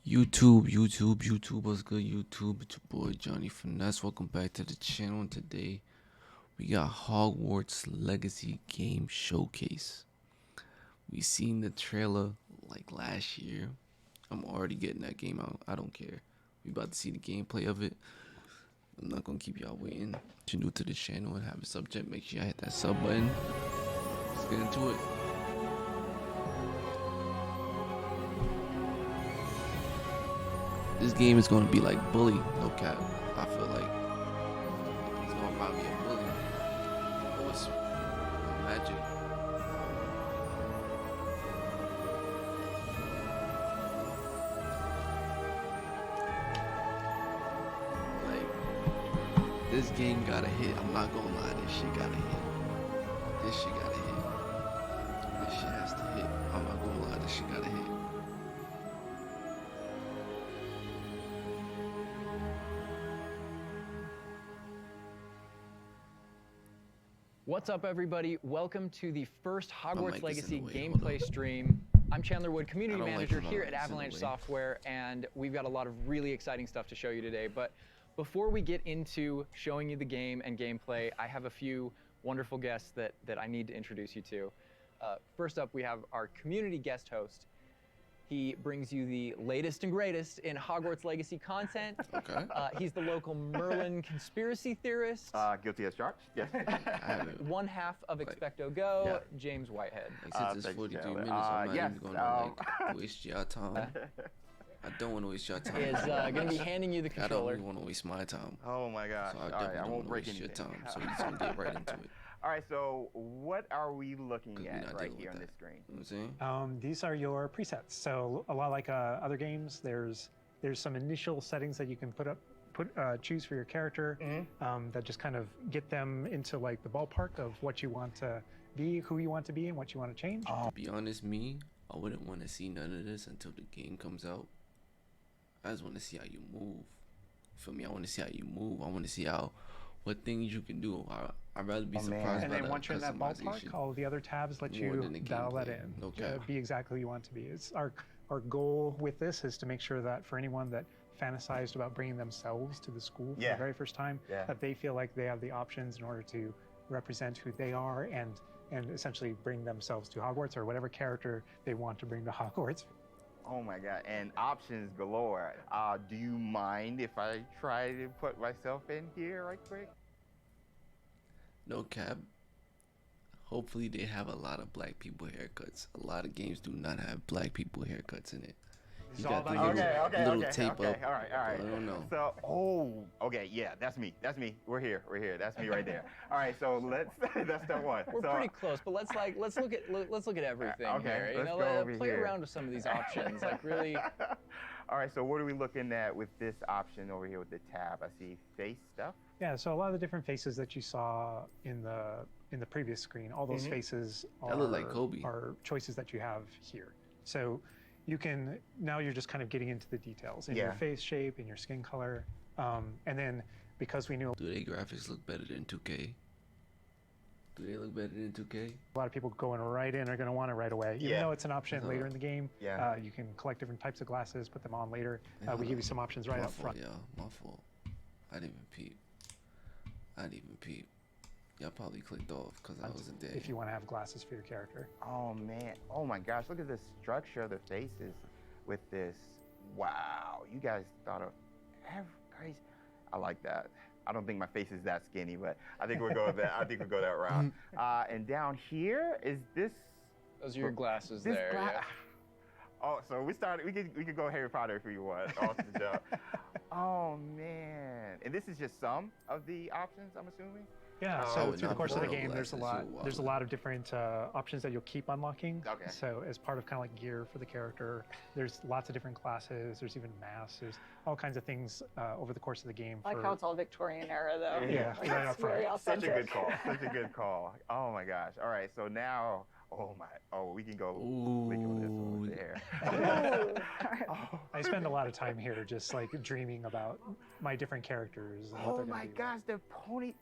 YouTube, what's good, YouTube? It's your boy, Johnny Finesse. Welcome back to the channel. And today, we got Hogwarts Legacy Game Showcase. We seen the trailer, like, last year. I'm already getting that game out. I don't care. We about to see the gameplay of it. I'm not gonna keep y'all waiting. If you're new to the channel and have a subject, make sure you hit that sub button. Let's get into it. This game is gonna be like Bully, no cap. I feel like it's gonna remind me of Bully. Oh, it's magic. Like, this game gotta hit. I'm not gonna lie, this shit gotta hit. This shit gotta hit. This shit has to hit. I'm not gonna lie, this shit gotta hit. What's up, everybody? Welcome to the first Hogwarts Legacy Hold gameplay stream. I'm Chandler Wood, community manager here at my Avalanche Software, and we've got a lot of really exciting stuff to show you today. But before we get into showing you the game and gameplay, I have a few wonderful guests that I need to introduce you to. First up, we have our community guest host. He brings you the latest and greatest in Hogwarts Legacy content. Okay. He's the local Merlin conspiracy theorist. Guilty as charged. Yes. One half of Expecto Go, Yeah. James Whitehead. Since it's 43 minutes, I'm not even gonna waste your time. I don't want to waste your time. Is going to be handing you the I don't controller. really want to waste my time. Oh my gosh. So I All right, definitely I don't won't want to break waste your anything. time. So we're just gonna get right into it. All right, so what are we looking 'Cause we're at not right dealing here with on that. this screen? You know what I'm saying? These are your presets. So a lot like other games, there's some initial settings that you can choose for your character that just kind of get them into like the ballpark of what you want to be, who you want to be, and what you want to change. To be honest, I wouldn't want to see none of this until the game comes out. I just want to see how you move. Feel me? I want to see how you move. I want to see what things you can do. I'd rather be surprised And by then the once you're in that ballpark, customization. all the other tabs let more you than the dial that gameplay. in No to cap. be exactly who you want to be. It's our goal with this is to make sure that for anyone that fantasized about bringing themselves to the school for the very first time, that they feel like they have the options in order to represent who they are and essentially bring themselves to Hogwarts or whatever character they want to bring to Hogwarts. Oh my God, and options galore. Do you mind if I try to put myself in here right quick? No cap. Hopefully they have a lot of black people haircuts. A lot of games do not have black people haircuts in it. You got the little tape up. All right. I don't know. So, okay, yeah, that's me. We're here. That's me right there. All right, so that's step one. We're pretty close, but let's look at everything here. You know, play around with some of these options, like really. All right, so what are we looking at with this option over here with the tab? I see face stuff. Yeah, so a lot of the different faces that you saw in the previous screen, all those faces That look like Kobe. are choices that you have here. So you can, now you're just kind of getting into the details in your face shape, in your skin color. And then because we knew Do they graphics look better than 2K? Do they look better than 2K? a lot of people going right in are going to want it right away. Even though it's an option later in the game, you can collect different types of glasses, put them on later. We give you some options right up front. My fault. I didn't even peep. Y'all probably clicked off because I wasn't there. If you want to have glasses for your character. Oh man, oh my gosh, look at the structure of the faces with this. Wow, you guys thought of every. I like that. I don't think my face is that skinny, but I think we'll go that. I think we'll go that route. And down here is this. Those are your glasses there. Yeah. Oh, so we started. We could go Harry Potter if we want. Awesome job. Oh man, and this is just some of the options, I'm assuming. Yeah, so through the course of the purple game, there's a glasses, lot of different options that you'll keep unlocking. Okay. So as part of kind of like gear for the character, there's lots of different classes. There's even masks. There's all kinds of things over the course of the game. I like how it's all Victorian era, though. Yeah, like, right up front. very Such a good authentic. call. Such a good call. Oh my gosh. All right, so now, we can go. We can go this over there. I spend a lot of time here just like dreaming about my different characters. And what Oh they're gonna my be. gosh, the pony.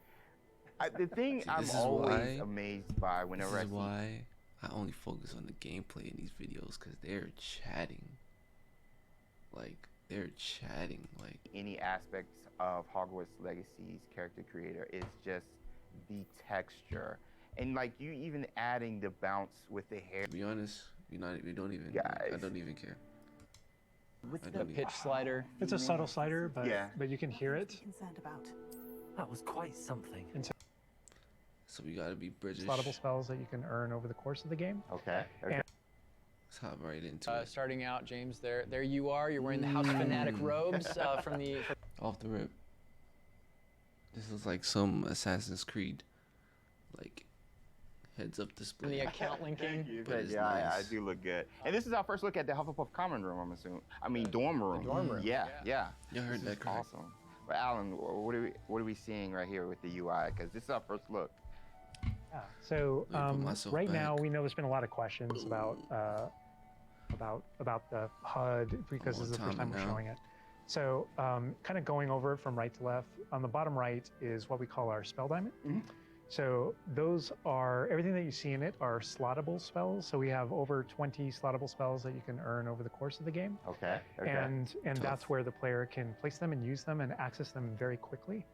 The thing See, I'm this is always why- amazed by whenever This I is see. why I only focus on the gameplay in these videos because they're chatting. Like, they're chatting like any aspects of Hogwarts Legacy's character creator is just the texture. And like you even adding the bounce with the hair. To be honest, we don't even. Guys. I don't even care. What's The pitch slider. It's a subtle slider, but you can hear it. Concerned about. That was quite something. So we gotta be British. Slottable spells that you can earn over the course of the game. Okay. Let's hop right into it. Starting out, James, there you are. You're wearing the House Fanatic robes from the. Off the rip. This is like some Assassin's Creed, like heads up display. The account linking. But it's Yeah, nice. I do look good. And this is our first look at the Hufflepuff common room, I'm assuming. I mean, dorm room. The dorm room. Yeah. You heard This that is correct. awesome. But Alan, what are we seeing right here with the UI? Because this is our first look. Yeah. So Let me put myself right now back. we know there's been a lot of questions about the HUD because this is the first time we're now. showing it. So kind of going over it from right to left. On the bottom right is what we call our spell diamond. So those are, everything that you see in it are slottable spells. So we have over 20 slottable spells that you can earn over the course of the game. Okay. And that's where the player can place them and use them and access them very quickly.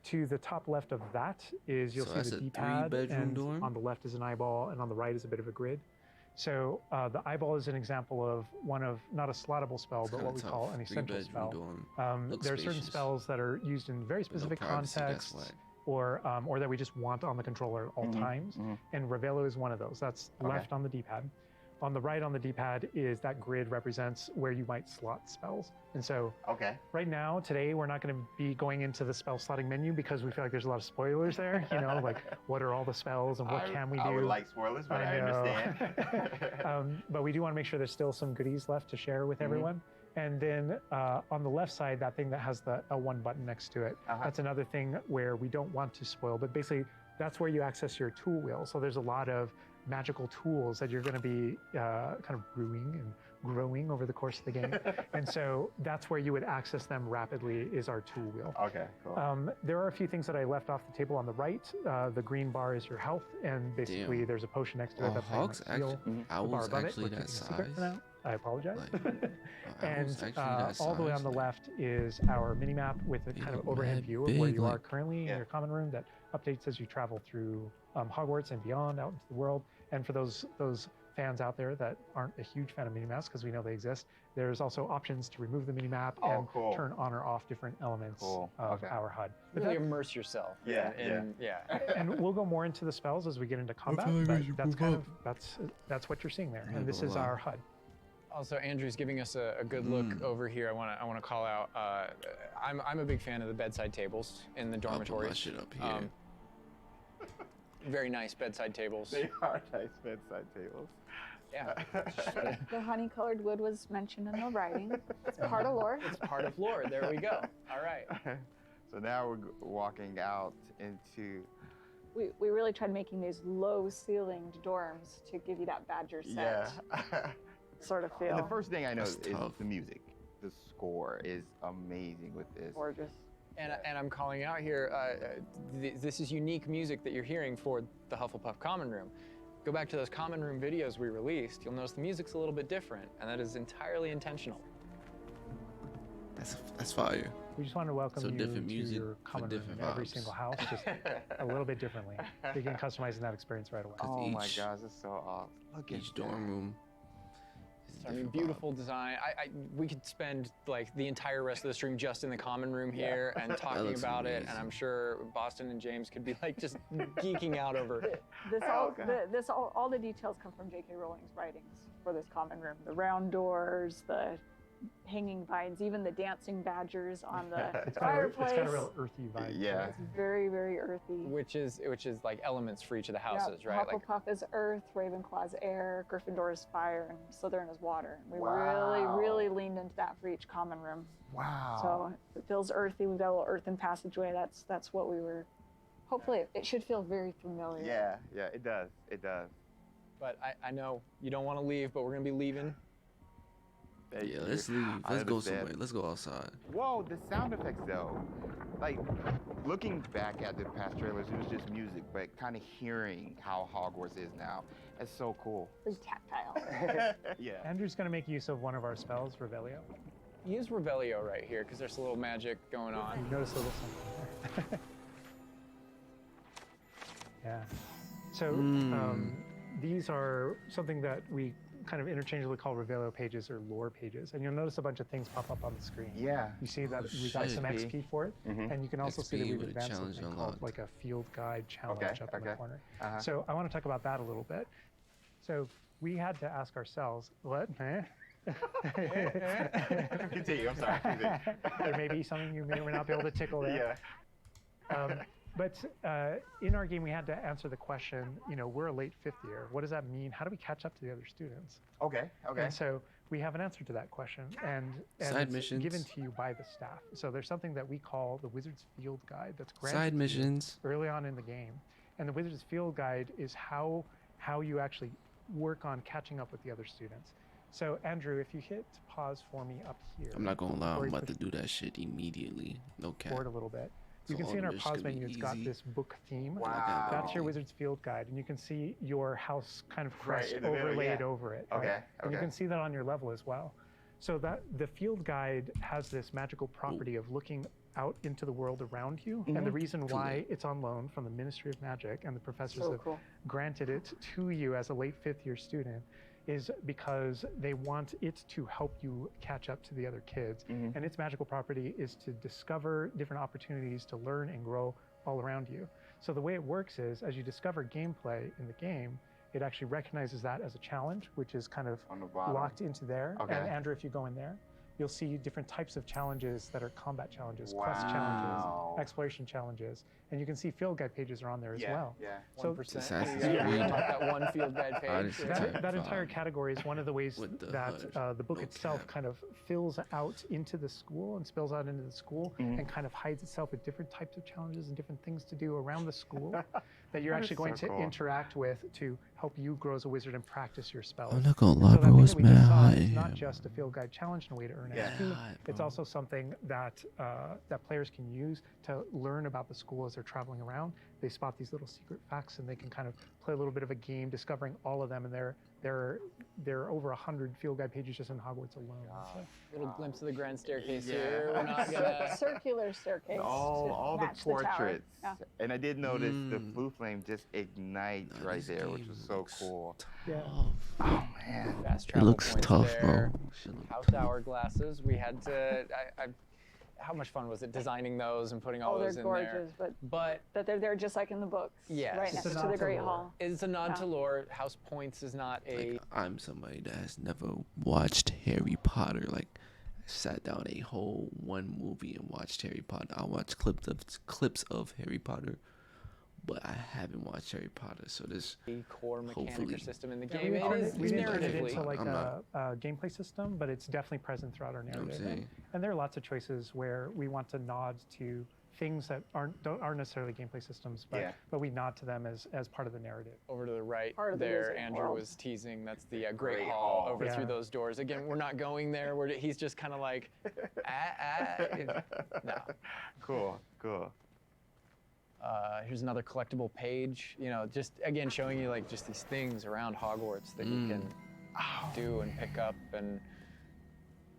To the top left of that is you'll So see that's the a D-pad, three-bedroom and dorm? on the left is an eyeball, and on the right is a bit of a grid. So the eyeball is an example of one of, not a slottable spell, It's but what we kinda call tough. an essential Three-bedroom spell. dorm. Looks There are certain spacious. spells that are used in very But no specific privacy, that's contexts, why. or that we just want on the controller at all times. And Ravello is one of those. That's left on the D-pad. On the right on the D-pad is that grid represents where you might slot spells. And so right now, today, we're not going to be going into the spell slotting menu because we feel like there's a lot of spoilers there. You know, like what are all the spells and what can we do? I would like spoilers, but I understand. But we do want to make sure there's still some goodies left to share with everyone. And then on the left side, that thing that has the L1 button next to it, that's another thing where we don't want to spoil, but basically that's where you access your tool wheel. So there's a lot of magical tools that you're going to be kind of brewing and growing over the course of the game. And so that's where you would access them rapidly is our tool wheel. Okay, cool. There are a few things that I left off the table on the right. The green bar is your health, and basically there's a potion next to it. That's how you Hogs might heal. actually, The bar owls above it, actually we're that keeping a secret size. for now. I apologize. Like, And owls actually that all the way on size, the like, left is our mini map with a they kind of look overhead mad view of where big, you are like- currently in your common room that updates as you travel through Hogwarts and beyond out into the world. And for those fans out there that aren't a huge fan of mini-maps, because we know they exist, there's also options to remove the mini-map and turn on or off different elements of our HUD. But Really immerse yourself. Yeah. and we'll go more into the spells as we get into combat, feel like but we should that's move kind of that's what you're seeing there. I'm And this gonna is lie. our HUD. Also, Andrew's giving us a good look over here. I want to call out. I'm a big fan of the bedside tables in the I'll put my dormitories. shit up here. Very nice bedside tables. They are nice bedside tables. Yeah, The honey-colored wood was mentioned in the writing. It's part of lore. it's part of lore. There we go. All right. So now we're walking out into. We really tried making these low-ceilinged dorms to give you that Badger set sort of feel. And the first thing I know That's is tough. the music. The score is amazing with this. Gorgeous. And I'm calling out here. This is unique music that you're hearing for the Hufflepuff Common Room. Go back to those Common Room videos we released. You'll notice the music's a little bit different, and that is entirely intentional. That's fire. We just want to welcome So you different to music your for common room different in every vibes. single house, just a little bit differently. You can customize in that experience right away. Oh my each- gosh, that's so awesome. Look at Each dorm room. Is a So, I mean, different beautiful design. We could spend like the entire rest of the stream just in the common room here and talking looks about it. And amazing. I'm sure Boston and James could be like just geeking out over it. All the details come from J.K. Rowling's writings for this common room. The round doors, the hanging vines, even the dancing badgers on the fireplace. It's got a real earthy vibe. Yeah. It's very, very earthy. Which is like elements for each of the houses, Yeah, right? Like Hufflepuff is earth, Ravenclaw's air, Gryffindor is fire, and Slytherin is water. We Wow. really leaned into that for each common room. Wow. So it feels earthy. We've got a little earthen passageway. That's what we were. Hopefully, it should feel very familiar. Yeah, it does. It does. but I know you don't want to leave, but we're gonna be leaving. Thank Yeah, you. let's leave. I Let's go understand. somewhere. Let's go outside. Whoa, the sound effects though. Like, looking back at the past trailers, it was just music, but kind of hearing how Hogwarts is now, it's so cool. Very tactile. Yeah. Andrew's going to make use of one of our spells, Revelio. use Revelio right here because there's a little magic going on. You notice a little something there. Yeah. So these are something that we kind of interchangeably call Revelio pages or lore pages. And you'll notice a bunch of things pop up on the screen. Yeah. You see that we got some XP for it. And you can also see that we've advanced something called like a field guide challenge up in the corner. So I want to talk about that a little bit. So we had to ask ourselves, what? Continue, I'm sorry. There may be something you may or may not be able to tickle there. But in our game, we had to answer the question, you know, we're a late fifth year. What does that mean? How do we catch up to the other students? Okay. And so we have an answer to that question. And Side it's missions. given to you by the staff. So there's something that we call the Wizard's Field Guide that's granted Side to you missions. early on in the game. And the Wizard's Field Guide is how you actually work on catching up with the other students. So Andrew, if you hit pause for me up here. I'm not gonna lie, or I'm you about to push do that shit immediately. No cap. forward a little bit. You So can see in our all this pause could be menu, it's got easy. this book theme. Wow. That's your Wizard's Field Guide, and you can see your house kind of crest in the middle, overlaid yeah. over it. Okay, Right? And you okay. can see that on your level as well. So that the field guide has this magical property of looking out into the world around you. And the reason why it's on loan from the Ministry of Magic and the professors So have cool. granted it to you as a late fifth year student is because they want it to help you catch up to the other kids. And its magical property is to discover different opportunities to learn and grow all around you. So the way it works is, as you discover gameplay in the game, it actually recognizes that as a challenge, which is kind of On the bottom. locked into there. Okay. And Andrew, if you go in there, you'll see different types of challenges that are combat challenges, quest Wow. challenges, exploration challenges. And you can see field guide pages are on there as well. Yeah. So 1%. Assassin's Yeah, Creed. that one field guide page. Odyssey. that entire category is one of the ways With the that HUD. the book No itself cap. kind of fills out into the school and spills out into the school and kind of hides itself with different types of challenges and different things to do around the school that you're That is actually going so to cool. interact with to help you grow as a wizard and practice your spells. I'm not gonna And lie, so that bro. thing It's that we just mad saw high. is not just a field guide challenge and a way to earn Yeah. XP. High, It's bro. also something that that players can use to learn about the school as they're traveling around. They spot these little secret facts and they can kind of play a little bit of a game discovering all of them. And there are over 100 field guide pages just in Hogwarts alone. So. Little glimpse of the grand staircase Yeah. here. We're not gonna. Circular staircase. to All the match tower. portraits. Yeah. And I did notice the blue flame just ignites Nah, right this there, which game was so looks cool. Yeah. tough. Oh man. Fast It travel looks points tough, there. bro. Shit look House tough. hourglasses. We had to. How much fun was it designing those and putting all Oh, they're those in gorgeous, there? but But that they're there just like in the books. Yes. Right It's next a to nod the to Great lore. Hall. it's a nod to Yeah. lore. House Points is not a. Like, I'm somebody that has never watched Harry Potter. Like, sat down a whole one movie and watched Harry Potter. I watched clips of Harry Potter, but I haven't watched Harry Potter. So this, core mechanic Hopefully. or system in the Yeah, game. It is we didn't turn it narratively. into like I'm a not- gameplay system, but it's definitely present throughout our you know what I'm narrative. saying? And there are lots of choices where we want to nod to things that aren't necessarily gameplay systems, but Yeah. but we nod to them as part of the narrative. Over to the right Part of the there, wizard Andrew world. was teasing. That's the Great Great Hall Hall. over Yeah. through those doors. Again, we're not going there. He's just kind of like, no. Cool. Here's another collectible page. You know, just again showing you like just these things around Hogwarts that you can do and pick up and.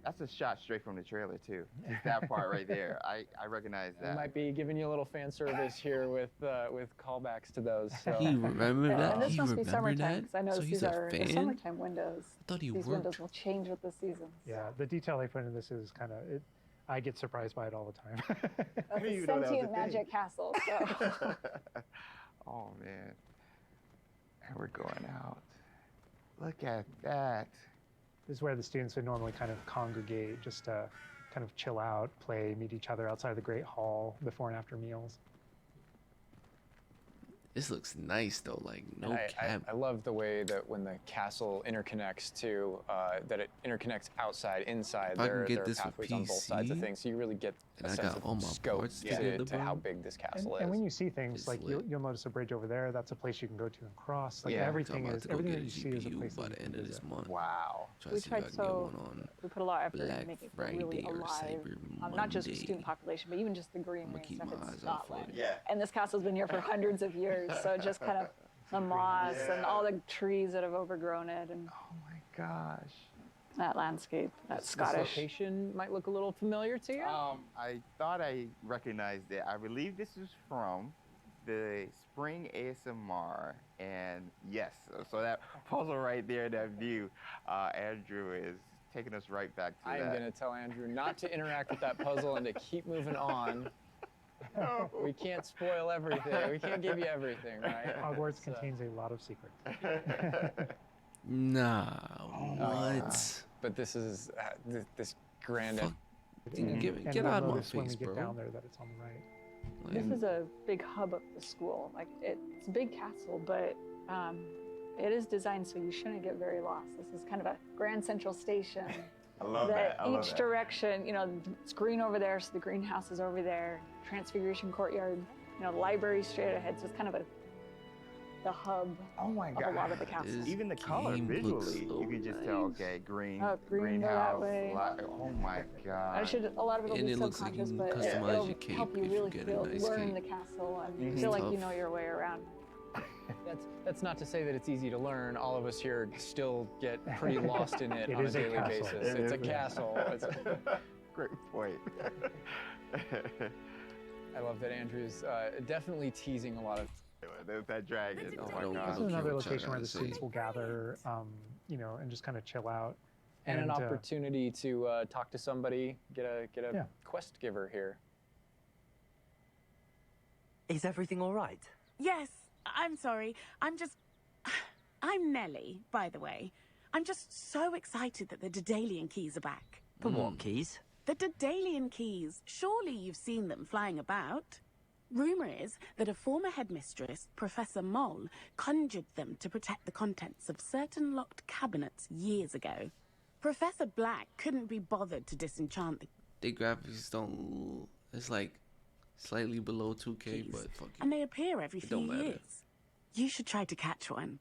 That's a shot straight from the trailer too. Just that part right there. I recognize We that. might be giving you a little fan service here with callbacks to those. So. He remembered that. And this He must be remembered summertime that. because I know So these he's a are the fan. summertime windows. I thought he These worked. windows will change with the seasons. Yeah, the detail they put in this is kind of it. I get surprised by it all the time. That's didn't a even know that was a sentient thing. magic castle. So. Oh man. And we're going out. Look at that. This is where the students would normally kind of congregate, just to kind of chill out, play, meet each other outside the Great Hall before and after meals. This looks nice though. Like no And cap. I love the way that when the castle interconnects to, that it interconnects outside, inside. If I can There get are this for pathways on both sides of PC, things, so you really get and a I sense got all of my scope parts to together, how bro. big this castle And is. when you see things It's like lit. you'll notice a bridge over there. That's a place you can go to and cross. Like Yeah. everything I'm about is to go everything get that a you see is a GPU place by that the you end can of this visit. month. Wow. Try We to see if I tried can get so- one on We put a lot of effort Black into making it Friday really or alive. Cyber Not just the Monday. student population, but even just the green I'ma and keep stuff. my It's eyes out for Scotland. it. Yeah. And this castle's been here for hundreds of years, so it just kind of the moss and all the trees that have overgrown it. And Oh my gosh. That landscape, that This Scottish. location might look a little familiar to you. I thought I recognized it. I believe this is from the Spring ASMR, and yes, so that puzzle right there, that view, Andrew is taking us right back to that. I'm gonna tell Andrew not to interact with that puzzle and to keep moving on. No. We can't spoil everything. We can't give you everything, right? Hogwarts contains a lot of secrets. Nah, what? But this is this grand. Fuck. And Get you'll out of my notice when we face, get bro. down there that it's on the right. This is a big hub of the school. Like it's a big castle, but it is designed so you shouldn't get very lost. This is kind of a grand central station. I love that. I love Each that. direction, you know, it's green over there, so the greenhouse is over there. Transfiguration courtyard, you know, the library straight ahead. So it's kind of the hub Oh my of God. a lot of the castle. This Even the color game looks visually, so you can just tell, nice. okay, green, Oh, green, go that greenhouse. way. Oh my God. A lot of it will And be it looks like you subconscious, can but customize it'll your cape help you if you really get a nice learn cape. the castle and Mhm. feel like you Tough. know your way around. That's not to say that it's easy to learn. All of us here still get pretty lost in it It on a is a daily castle. basis. It It's a is. castle. Great point. I love that Andrew's definitely teasing a lot of. There's that dragon. Oh my don't God. This care is another what y'all location where gotta the students say. will gather, you know, and just kind of chill out. And an uh, opportunity to talk to somebody, get a Yeah. quest giver here. Is everything all right? Yes, I'm sorry. I'm Nellie, by the way. I'm just so excited that the Daedalian keys are back. The what keys? The Daedalian keys. Surely you've seen them flying about. Rumour is that a former headmistress, Professor Moll, conjured them to protect the contents of certain locked cabinets years ago. Professor Black couldn't be bothered to disenchant the They graphics don't. It's like slightly below 2K, keys, but fuck and you. they appear every It few don't matter. years. You should try to catch one.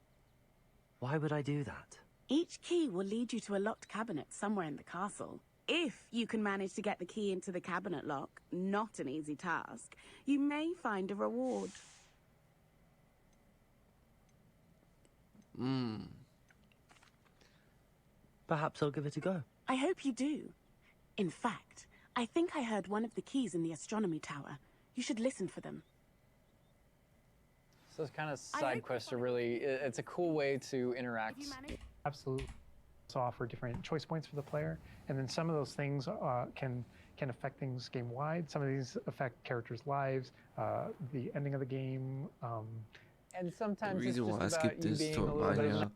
Why would I do that? Each key will lead you to a locked cabinet somewhere in the castle. If you can manage to get the key into the cabinet lock, not an easy task, you may find a reward. Perhaps I'll give it a go. I hope you do. In fact, I think I heard one of the keys in the astronomy tower. You should listen for them. So those kind of I side hope quests you are really. It's a cool way to interact. If you manage... Absolutely. Also offer different choice points for the player, and then some of those things can affect things game wide. Some of these affect characters' lives, the ending of the game. And The sometimes it's reason just why I about skipped you this being to a little remind bit. y'all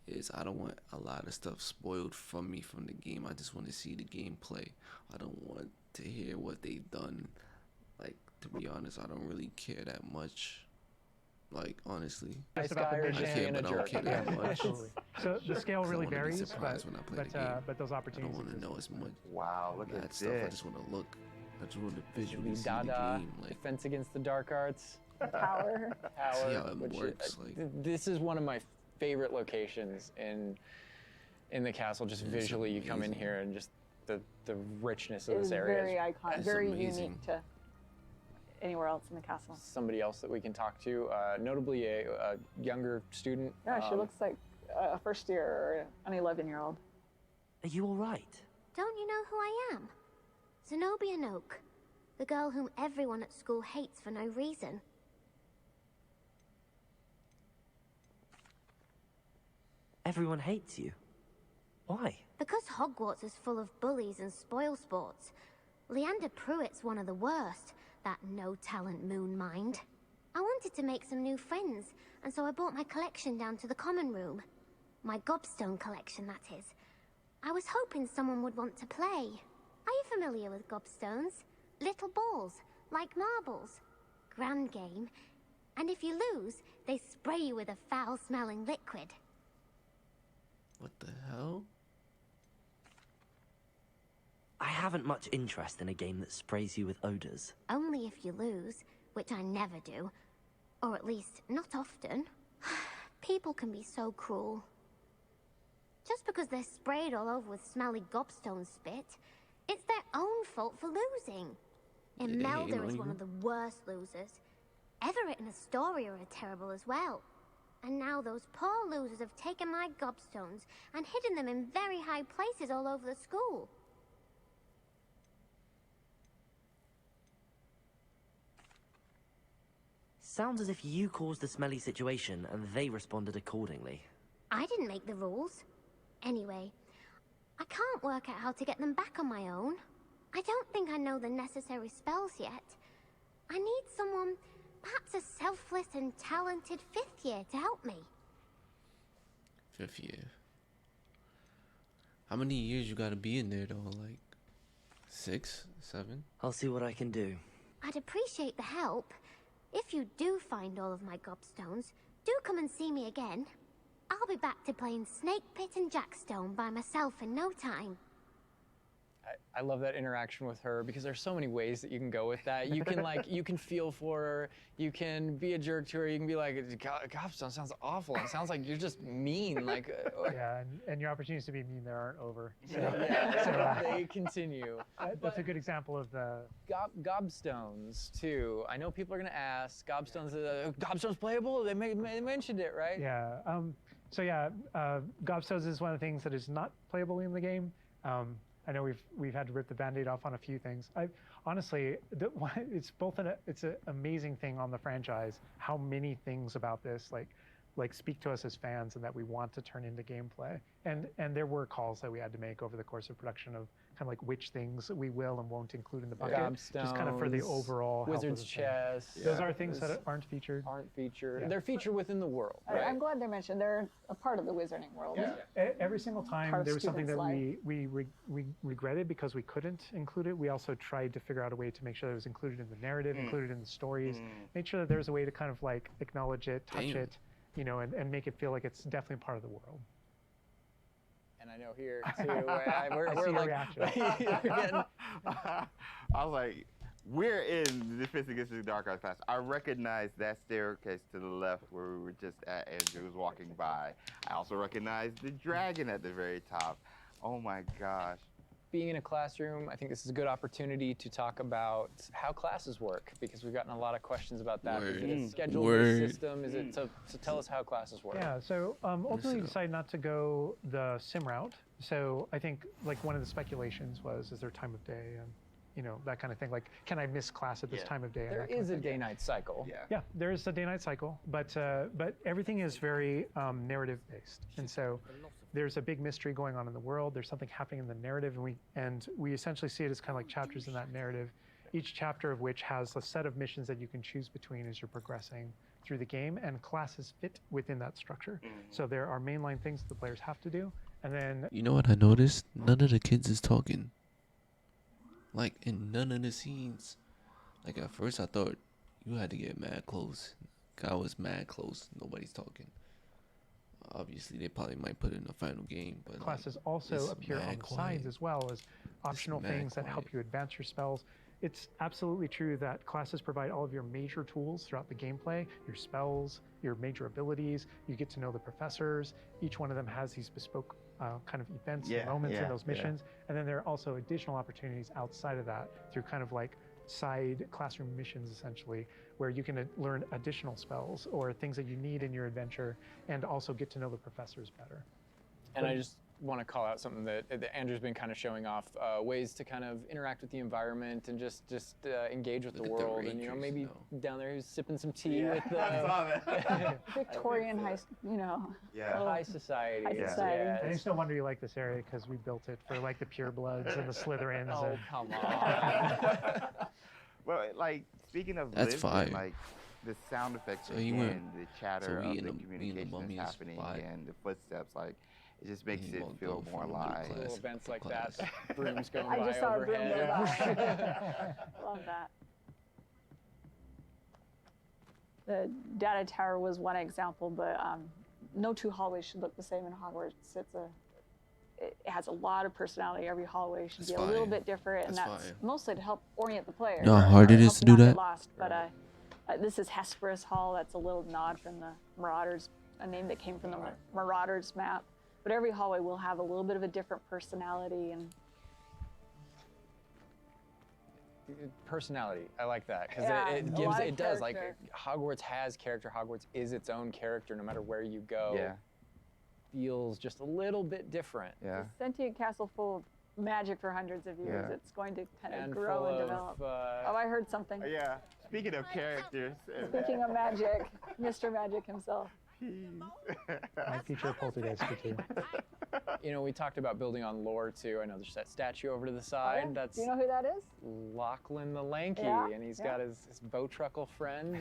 is I don't want a lot of stuff spoiled from me from the game. I just want to see the gameplay. I don't want to hear what they've done. Like, to be honest, I don't really care that much. Like, honestly. Nice about guy the or mission. just I care, being a but I don't jerk. care that much. Absolutely. So the scale 'Cause I really wanna be varies, surprised when I play the game. but those I opportunities don't want to exist. know as much Wow, look at bad stuff. I this. just want to look. I just want to The visually see the Dada game. Like, Defense Against the Dark Arts Power. Tower. see how it which is- works. Like, this is one of my favorite locations in the castle. Just It's visually, you come in amazing. here and just the richness of It this is area. very iconic, It's very amazing. unique to anywhere else in the castle. Somebody else that we can talk to, notably a younger student. Yeah, she looks like a first year or an 11-year-old. Are you all right? Don't you know who I am? Zenobia Noak, the girl whom everyone at school hates for no reason. Everyone hates you. Why? Because Hogwarts is full of bullies and spoilsports. Leander Pruitt's one of the worst, that no-talent moon mind. I wanted to make some new friends, and so I brought my collection down to the common room. My gobstone collection, that is. I was hoping someone would want to play. Are you familiar with gobstones? Little balls, like marbles. Grand game. And if you lose, they spray you with a foul-smelling liquid. what the hell? I haven't much interest in a game that sprays you with odors. Only if you lose, which I never do. Or at least, not often. People can be so cruel. Just because they're sprayed all over with smelly gobstone spit, it's their own fault for losing. Yeah, they hating Imelda on is one you. of the worst losers. Everett and Astoria are terrible as well. And now those poor losers have taken my gobstones and hidden them in very high places all over the school. Sounds as if you caused the smelly situation and they responded accordingly. I didn't make the rules. Anyway, I can't work out how to get them back on my own. I don't think I know the necessary spells yet. I need someone, perhaps a selfless and talented 5th year to help me. 5th year. How many years you gotta be in there though? Like 6, 7? I'll see what I can do. I'd appreciate the help. If you do find all of my gobstones, do come and see me again. I'll be back to playing Snake Pit and Jackstone by myself in no time. I love that interaction with her because there's so many ways that you can go with that. You can you can feel for her, you can be a jerk to her, you can be like, gobstone sounds awful. It sounds like you're just mean. Yeah, and your opportunities to be mean there aren't over. So, they continue. That's a good example of the gobstones too. I know people are gonna ask, gobstones playable? They mentioned it, right? Yeah. Gobstones is one of the things that is not playable in the game. I know we've had to rip the Band-Aid off on a few things. Honestly, it's an amazing thing on the franchise how many things about this like speak to us as fans and that we want to turn into gameplay. And there were calls that we had to make over the course of production of kind of like which things we will and won't include in the bucket, just kind of for the overall Wizard's chest. Yeah. Those are things that aren't featured. Yeah. They're featured within the world. Right? I'm glad they're mentioned. They're a part of the wizarding world. Yeah. Every single time there was something that we regretted because we couldn't include it. We also tried to figure out a way to make sure that it was included in the narrative, included in the stories, make sure that there was a way to kind of like acknowledge it, touch it, you know, and make it feel like it's definitely part of the world. And I know here too, we're like, I was like, we're in the Defense Against the Dark Arts class. I recognize that staircase to the left where we were just at. Andrew was walking by. I also recognize the dragon at the very top. Oh my gosh. Being in a classroom, I think this is a good opportunity to talk about how classes work because we've gotten a lot of questions about that. Is it a schedule-based system? Is it so tell us how classes work? Yeah, so ultimately we decided not to go the sim route. So I think like one of the speculations was, is there time of day and you know, that kind of thing. Like, can I miss class at this time of day? There is a day-night cycle. Yeah, there is a day-night cycle, but everything is very narrative-based, and so there's a big mystery going on in the world. There's something happening in the narrative, and we essentially see it as kind of like chapters in that narrative. Each chapter of which has a set of missions that you can choose between as you're progressing through the game, and classes fit within that structure. So there are mainline things that the players have to do, and then you know what I noticed? None of the kids is talking. Like in none of the scenes. Like at first I thought you had to get mad close. I was mad close. Nobody's talking. Obviously they probably might put it in the final game, but classes like, also appear on the sides as well as optional things that help you advance your spells. It's absolutely true that classes provide all of your major tools throughout the gameplay, your spells, your major abilities. You get to know the professors. Each one of them has these bespoke kind of events and moments in those missions. And then there are also additional opportunities outside of that through kind of like side classroom missions, essentially, where you can learn additional spells or things that you need in your adventure and also get to know the professors better. And I just want to call out something that Andrew's been kind of showing off, ways to kind of interact with the environment and just engage with the world. And, you know, maybe down there he's sipping some tea with Victorian high, you know. High society. High society. And it's no wonder you like this area because we built it for like the purebloods and the Slytherins. Oh, come on. Well, like, speaking of That's fine. like, the sound effects so again, the chatter of the the communication that's happening and the footsteps, like, it just makes it feel more alive. Little events like that, brooms going I by just saw a broom overhead. go by. Love that. The data tower was one example, but no two hallways should look the same in Hogwarts. It has a lot of personality. Every hallway should be a little bit different, and that's mostly to help orient the player. You know how hard it is to do that? Lost, but this is Hesperus Hall. That's a little nod from the Marauders, a name that came from the Marauders map. But every hallway will have a little bit of a different personality, and Personality. I like that because Yeah, it a gives lot of it does like character. Hogwarts has character. Hogwarts is its own character no matter where you go. Yeah. Feels just a little bit different. Yeah. A sentient castle full of magic for hundreds of years. Yeah. It's going to kind of And grow full and of, develop. Oh, I heard something. Yeah. Speaking of characters. Speaking of magic, Mr. Magic himself. My future poltergeist too. You know, we talked about building on lore too. I know there's that statue over to the Oh, side. yeah? That's Do you know who that is? Lachlan the Lanky, Yeah, and he's yeah. got his Bowtruckle friend.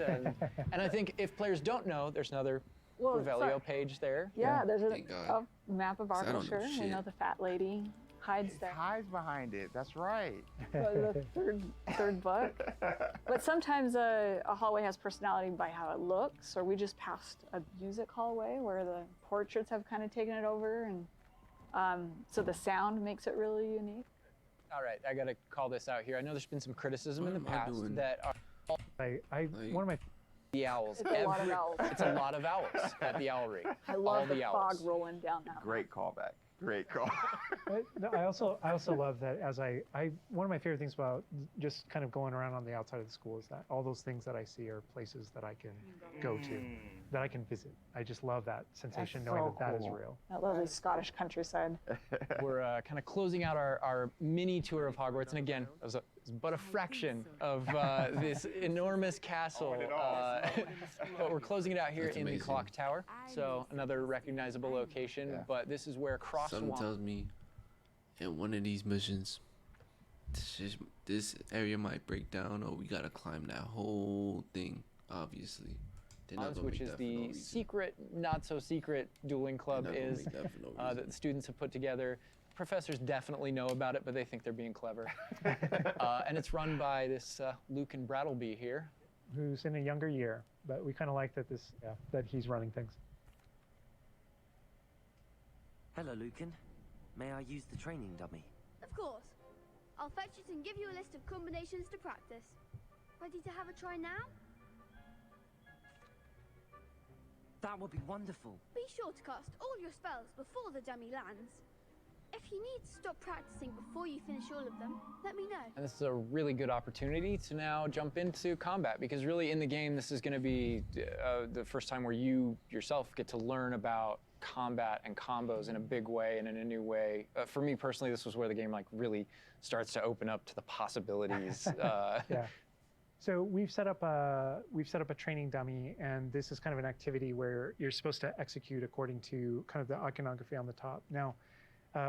And I think if players don't know, there's another Well, Revelio page there. Yeah, there's Thank a God. map of 'Cause I don't know Arculture. We shit. know the fat lady hides It there. hides behind it. That's right. The third book. But sometimes a hallway has personality by how it looks, or we just passed a music hallway where the portraits have kind of taken it over, and so the sound makes it really unique. All right, I gotta call this out here. I know there's been some criticism in the What am I past doing? that are One of my the owls. It's a lot of owls. It's a lot of owls at the owlery. I love All the fog owls. rolling down that. Great callback. Great call. But no, I also love that as I one of my favorite things about just kind of going around on the outside of the school is that all those things that I see are places that I can go to, that I can visit. I just love that sensation knowing so that that is cool. real. That lovely Scottish countryside. We're kind of closing out our mini tour of Hogwarts, and again, it was but a fraction of this enormous castle. But we're closing it out here That's in the amazing. clock tower, so another recognizable location. Yeah. But this is where Cross Something Swamp. tells me in one of these missions, this area might break down, or we gotta climb that whole thing. Obviously, they're not gonna Which make is that for no the reason. secret, not so secret dueling club They're not gonna is make that for no that reason. the students have put together. Professors definitely know about it, but they think they're being clever. And it's run by this Lucan Brattleby here. Who's in a younger year, but we kind of like that that he's running things. Hello, Lucan. May I use the training dummy? Of course. I'll fetch it and give you a list of combinations to practice. Ready to have a try now? That would be wonderful. Be sure to cast all your spells before the dummy lands. If you need to stop practicing before you finish all of them, let me know. And this is a really good opportunity to now jump into combat, because really in the game, this is going to be the first time where you yourself get to learn about combat and combos in a big way and in a new way. For me personally, this was where the game like really starts to open up to the possibilities. Yeah. So we've set up a training dummy, and this is kind of an activity where you're supposed to execute according to kind of the iconography on the top. Now,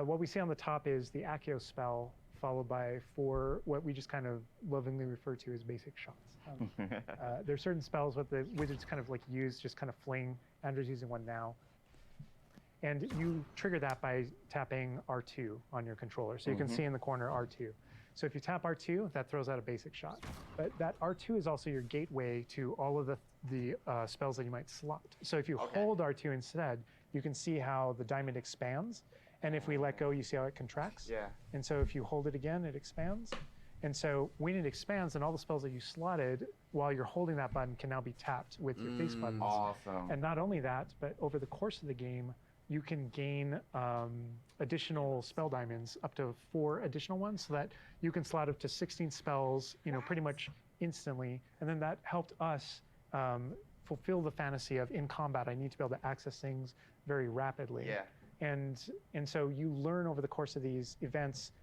what we see on the top is the Accio spell, followed by 4 what we just kind of lovingly refer to as basic shots. There's certain spells what the wizards kind of like use, just kind of fling. Andrew's using one now. And you trigger that by tapping R2 on your controller. So you can see in the corner R2. So if you tap R2, that throws out a basic shot. But that R2 is also your gateway to all of the spells that you might slot. So if you hold R2 instead, you can see how the diamond expands. And if we let go, you see how it contracts. Yeah. And so if you hold it again, it expands. And so when it expands, then all the spells that you slotted while you're holding that button can now be tapped with your face buttons. Awesome. And not only that, but over the course of the game, you can gain additional spell diamonds, up to 4 additional ones, so that you can slot up to 16 spells, pretty much instantly. And then that helped us fulfill the fantasy of in combat, I need to be able to access things very rapidly. Yeah. And so you learn over the course of these events,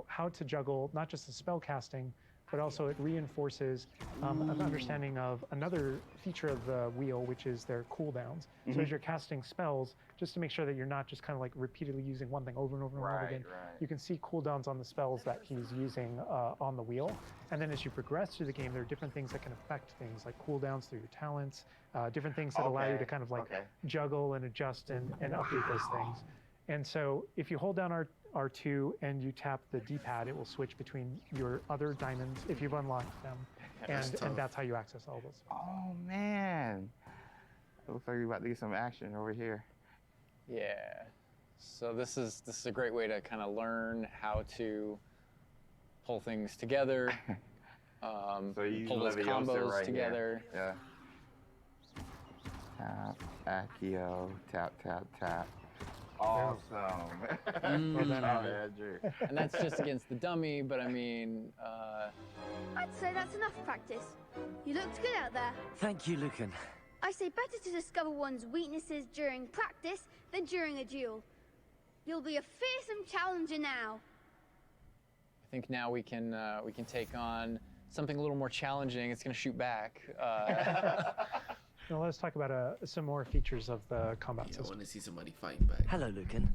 how to juggle not just the spell casting, but also it reinforces an understanding of another feature of the wheel, which is their cooldowns. So as you're casting spells, just to make sure that you're not just kind of like repeatedly using one thing over and over and over again, you can see cooldowns on the spells that he's using on the wheel. And then as you progress through the game, there are different things that can affect things like cooldowns through your talents, different things that allow you to kind of like juggle and adjust and update those things. And so if you hold down R2 and you tap the D-pad, it will switch between your other diamonds if you've unlocked them. And that's how you access all those. Oh, man. It looks like we're about to get some action over here. Yeah. So this is a great way to kind of learn how to pull things together, So you pull those Leviosa combos right together. Here. Yeah. Tap, Accio, tap, tap, tap. Awesome. Well done, Andrew. And that's just against the dummy, but I mean, I'd say that's enough practice. You looked good out there. Thank you, Lucan. I say better to discover one's weaknesses during practice than during a duel. You'll be a fearsome challenger now. I think now we can take on something a little more challenging. It's going to shoot back. Now let's talk about some more features of the combat I system. want to see somebody fighting back. Hello, Lucan.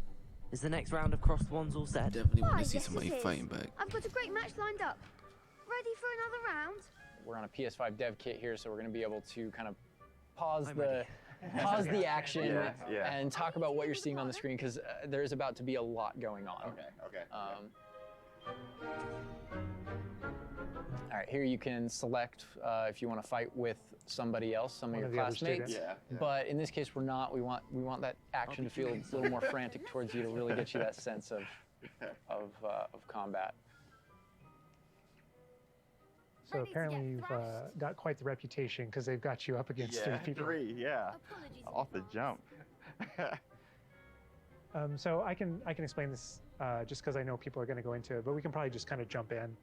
Is the next round of crossed wands all set? Definitely want Why, to see yes, somebody it is. fighting back. I've got a great match lined up. Ready for another round? We're on a PS5 dev kit here, so we're going to be able to kind of pause I'm the ready. pause the action Yeah. and talk about what you're seeing on the screen, because there's about to be a lot going on. Okay. All right, here you can select if you want to fight with somebody else, some of One your of the other classmates. students. But in this case, we're not. We want that action to feel a little more frantic towards you to really get you that sense of combat. So Ready to apparently get you've thrashed? got quite the reputation because they've got you up against three people. Yeah. Apologies. Off the jump. So I can explain this just because I know people are going to go into it, but we can probably just kind of jump in.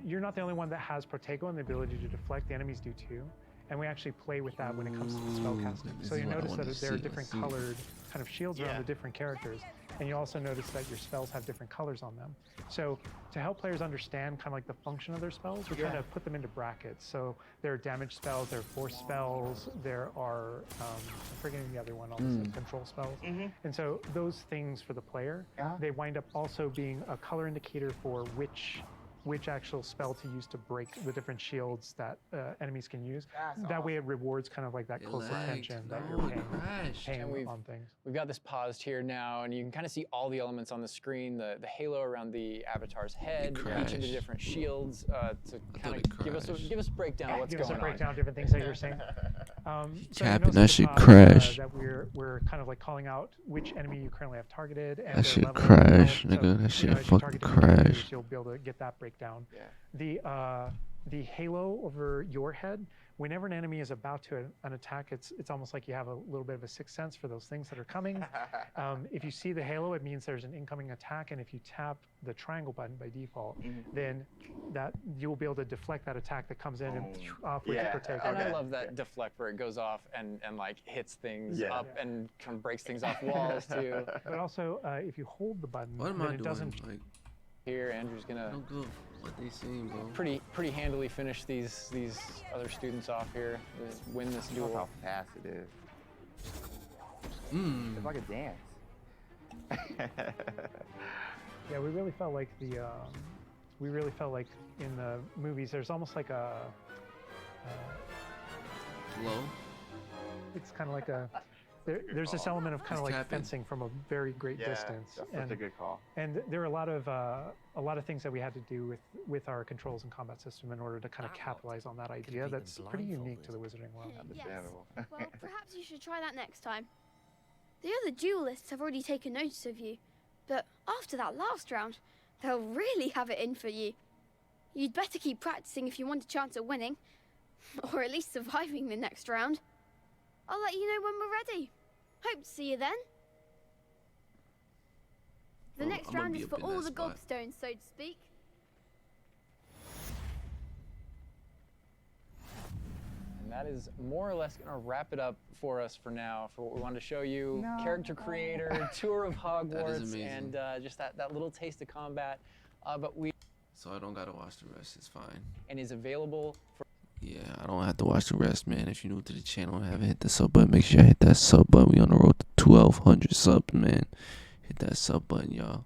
You're not the only one that has Protego and the ability to deflect. The enemies do too, and we actually play with that when it comes to the spell casting. This So is you what I notice wanted that to there are see, different let's see. colored kind of shields around the different characters, and you also notice that your spells have different colors on them. So to help players understand kind of like the function of their spells, we kind of put them into brackets. So there are damage spells, there are force spells, there are I'm forgetting the other one, all the control spells. And so those things for the player, they wind up also being a color indicator for which actual spell to use to break the different shields that enemies can use. That way it rewards kind of like that close attention that you're paying And on things. We've got this paused here now, and you can kind of see all the elements on the screen, the halo around the avatar's head, each of the different shields, to kind of give us a breakdown of what's Give us going a breakdown on. of different things that you're saying. So you Capping, notice that at the shit top, crash. That we're kind of like calling out which enemy you currently have targeted and That their shit level of crash, health. nigga. That shit as you fucking target different enemies, crash. you'll be able to get that breakdown. Yeah. The halo over your head, whenever an enemy is about to an attack, it's almost like you have a little bit of a sixth sense for those things that are coming. If you see the halo, it means there's an incoming attack, and if you tap the triangle button by default, then that you'll be able to deflect that attack that comes in and off with Protego. And I love that deflect where it goes off and like hits things up and kind of breaks things off walls too. But also, if you hold the button, What am then I it doing? doesn't. Like, Here, Andrew's I gonna don't give what they saying, bro. pretty handily finish these other students off here, win this Look duel. how fast it is. It's like a dance. Yeah, we really felt like in the movies, there's almost like a. Low? It's kind of like a. There's this element of kind of like Tapping. fencing from a very great distance. That's such a good call. And there are a lot of things that we had to do with our controls and combat system in order to kind of capitalize on that idea. beat them That's pretty unique to the blindfolded. Wizarding world. Yes. Understandable. Well, perhaps you should try that next time. The other duelists have already taken notice of you, but after that last round, they'll really have it in for you. You'd better keep practicing if you want a chance at winning, or at least surviving the next round. I'll let you know when we're ready. Hope to see you then. The Well, next I'm gonna round be is up for in all that the spot. gobstones, so to speak. And that is more or less gonna wrap it up for us for now, for what we wanted to show you. Character creator, tour of Hogwarts, amazing. and just that little taste of combat. But we So I don't gotta watch the rest. It's fine. and is available for Yeah, I don't have to watch the rest, man. If you're new to the channel and haven't hit the sub button, make sure you hit that sub button. We on the road to 1,200 subs, man. Hit that sub button, y'all.